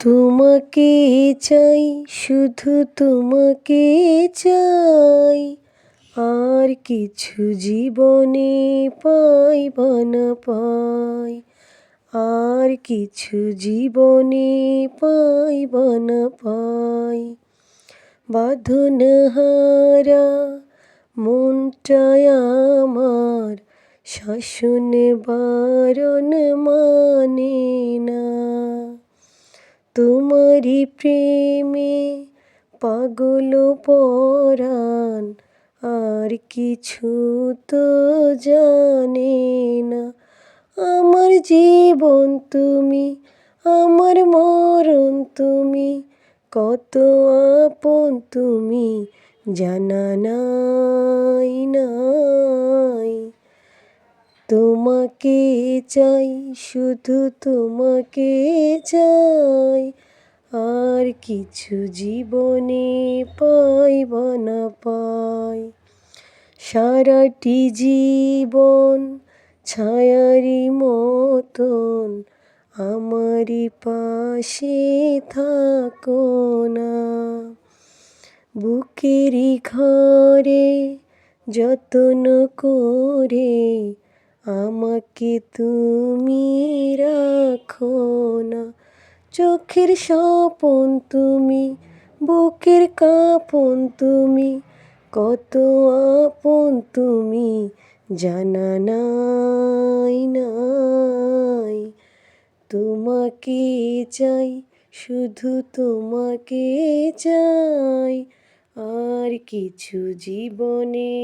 তোমাকে চাই, শুধু তোমাকে চাই, আর কিছু জীবনে পাই বা না পাই, আর কিছু জীবনে পাই বা না পাই। বাঁধনহারা মনটায় আমার শাসন বারণ মানে না। তোমারই প্রেমে পাগল পরাণ, আর কিছু তো জানে না। আমার জীবন তুমি, আমার মরণ তুমি, কত আপন তুমি জানা নাই নাই। তোমাকে চাই, শুধু তোমাকে চাই, আর কিছু জীবনে পাই বা না পাই। সারাটি জীবন ছায়ারি মতন আমারই পাশে থাকো না। বুকেরই ঘরে যত্ন করে আমাকে তুমি রাখো না। চোখের স্বপন তুমি, বুকের কাঁপন তুমি, কত আপন তুমি জানা নাই নাই। তোমাকে চাই, শুধু তোমাকে চাই, আর কিছু জীবনে